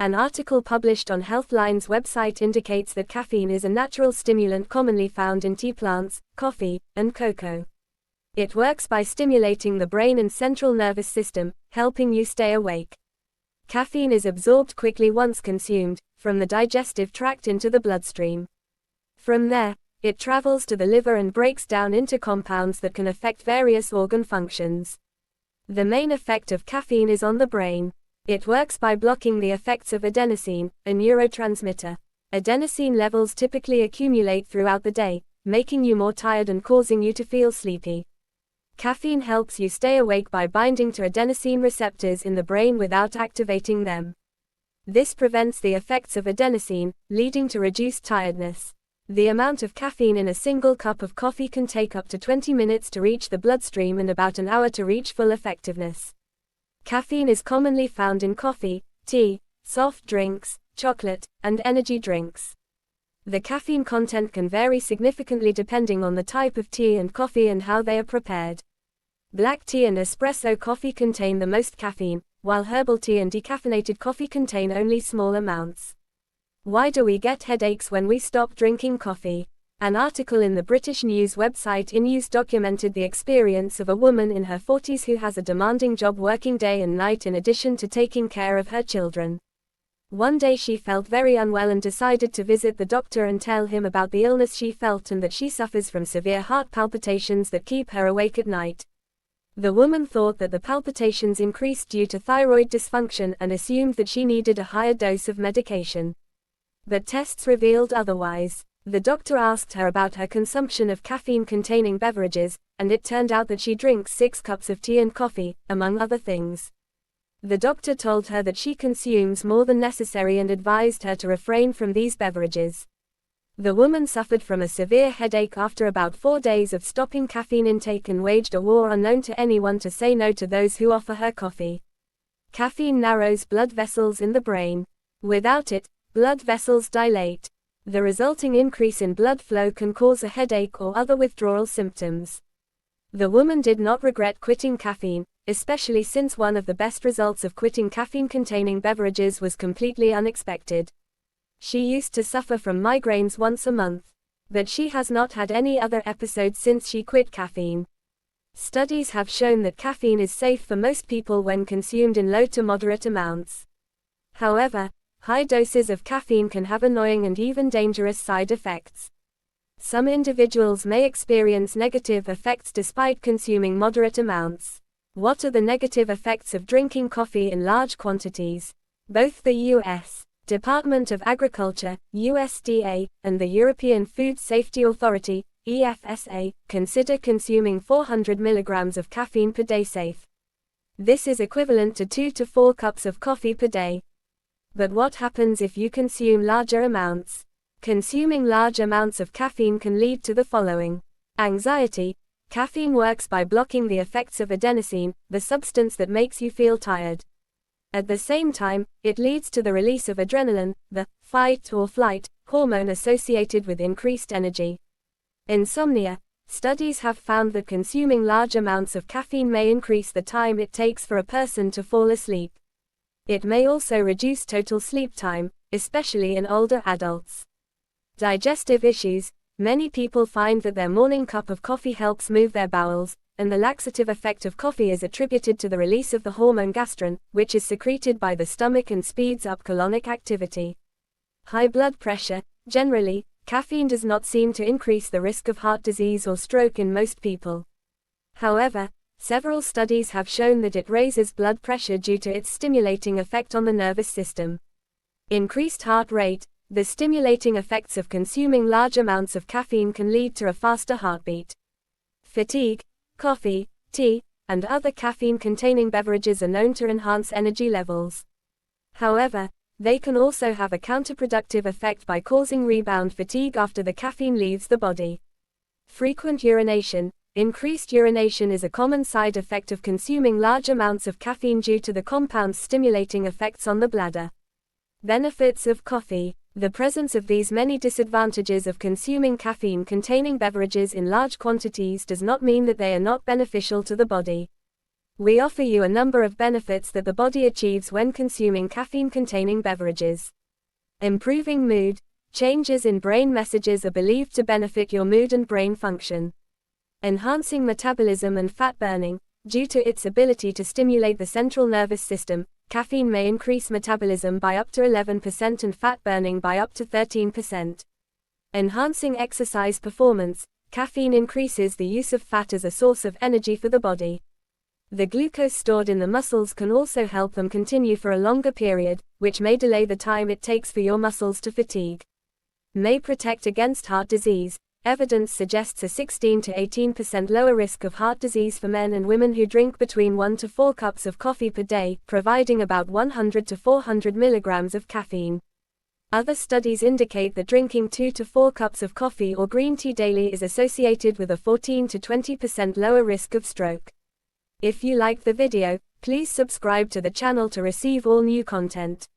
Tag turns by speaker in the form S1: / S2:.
S1: An article published on Healthline's website indicates that caffeine is a natural stimulant commonly found in tea plants, coffee, and cocoa. It works by stimulating the brain and central nervous system, helping you stay awake. Caffeine is absorbed quickly once consumed, from the digestive tract into the bloodstream. From there, it travels to the liver and breaks down into compounds that can affect various organ functions. The main effect of caffeine is on the brain. It works by blocking the effects of adenosine, a neurotransmitter. Adenosine levels typically accumulate throughout the day, making you more tired and causing you to feel sleepy. Caffeine helps you stay awake by binding to adenosine receptors in the brain without activating them. This prevents the effects of adenosine, leading to reduced tiredness. The amount of caffeine in a single cup of coffee can take up to 20 minutes to reach the bloodstream and about an hour to reach full effectiveness. Caffeine is commonly found in coffee, tea, soft drinks, chocolate, and energy drinks. The caffeine content can vary significantly depending on the type of tea and coffee and how they are prepared. Black tea and espresso coffee contain the most caffeine, while herbal tea and decaffeinated coffee contain only small amounts. Why do we get headaches when we stop drinking coffee? An article in the British news website InNews documented the experience of a woman in her 40s who has a demanding job working day and night in addition to taking care of her children. One day she felt very unwell and decided to visit the doctor and tell him about the illness she felt and that she suffers from severe heart palpitations that keep her awake at night. The woman thought that the palpitations increased due to thyroid dysfunction and assumed that she needed a higher dose of medication. But tests revealed otherwise. The doctor asked her about her consumption of caffeine-containing beverages, and it turned out that she drinks 6 cups of tea and coffee, among other things. The doctor told her that she consumes more than necessary and advised her to refrain from these beverages. The woman suffered from a severe headache after about 4 days of stopping caffeine intake and waged a war unknown to anyone to say no to those who offer her coffee. Caffeine narrows blood vessels in the brain. Without it, blood vessels dilate. The resulting increase in blood flow can cause a headache or other withdrawal symptoms. The woman did not regret quitting caffeine, especially since one of the best results of quitting caffeine-containing beverages was completely unexpected. She used to suffer from migraines once a month, but she has not had any other episodes since she quit caffeine. Studies have shown that caffeine is safe for most people when consumed in low to moderate amounts. However, high doses of caffeine can have annoying and even dangerous side effects. Some individuals may experience negative effects despite consuming moderate amounts. What are the negative effects of drinking coffee in large quantities? Both the U.S. Department of Agriculture, USDA, and the European Food Safety Authority, EFSA, consider consuming 400 mg of caffeine per day safe. This is equivalent to 2 to 4 cups of coffee per day. But what happens if you consume larger amounts? Consuming large amounts of caffeine can lead to the following. Anxiety. Caffeine works by blocking the effects of adenosine, the substance that makes you feel tired. At the same time, it leads to the release of adrenaline, the fight or flight hormone associated with increased energy. Insomnia. Studies have found that consuming large amounts of caffeine may increase the time it takes for a person to fall asleep. It may also reduce total sleep time, especially in older adults. Digestive issues. Many people find that their morning cup of coffee helps move their bowels, and the laxative effect of coffee is attributed to the release of the hormone gastrin, which is secreted by the stomach and speeds up colonic activity. High blood pressure. Generally, caffeine does not seem to increase the risk of heart disease or stroke in most people. However, several studies have shown that it raises blood pressure due to its stimulating effect on the nervous system. Increased heart rate. The stimulating effects of consuming large amounts of caffeine can lead to a faster heartbeat. Fatigue. Coffee, tea, and other caffeine-containing beverages are known to enhance energy levels. However, they can also have a counterproductive effect by causing rebound fatigue after the caffeine leaves the body. Frequent urination. Increased urination is a common side effect of consuming large amounts of caffeine due to the compound's stimulating effects on the bladder. Benefits of coffee. The presence of these many disadvantages of consuming caffeine-containing beverages in large quantities does not mean that they are not beneficial to the body. We offer you a number of benefits that the body achieves when consuming caffeine-containing beverages. Improving mood. Changes in brain messages are believed to benefit your mood and brain function. Enhancing metabolism and fat burning. Due to its ability to stimulate the central nervous system, caffeine may increase metabolism by up to 11% and fat burning by up to 13%. Enhancing exercise performance. Caffeine increases the use of fat as a source of energy for the body. The glucose stored in the muscles can also help them continue for a longer period, which may delay the time it takes for your muscles to fatigue. May protect against heart disease. Evidence suggests a 16 to 18% lower risk of heart disease for men and women who drink between 1 to 4 cups of coffee per day, providing about 100 to 400 milligrams of caffeine. Other studies indicate that drinking 2 to 4 cups of coffee or green tea daily is associated with a 14 to 20% lower risk of stroke. If you liked the video, please subscribe to the channel to receive all new content.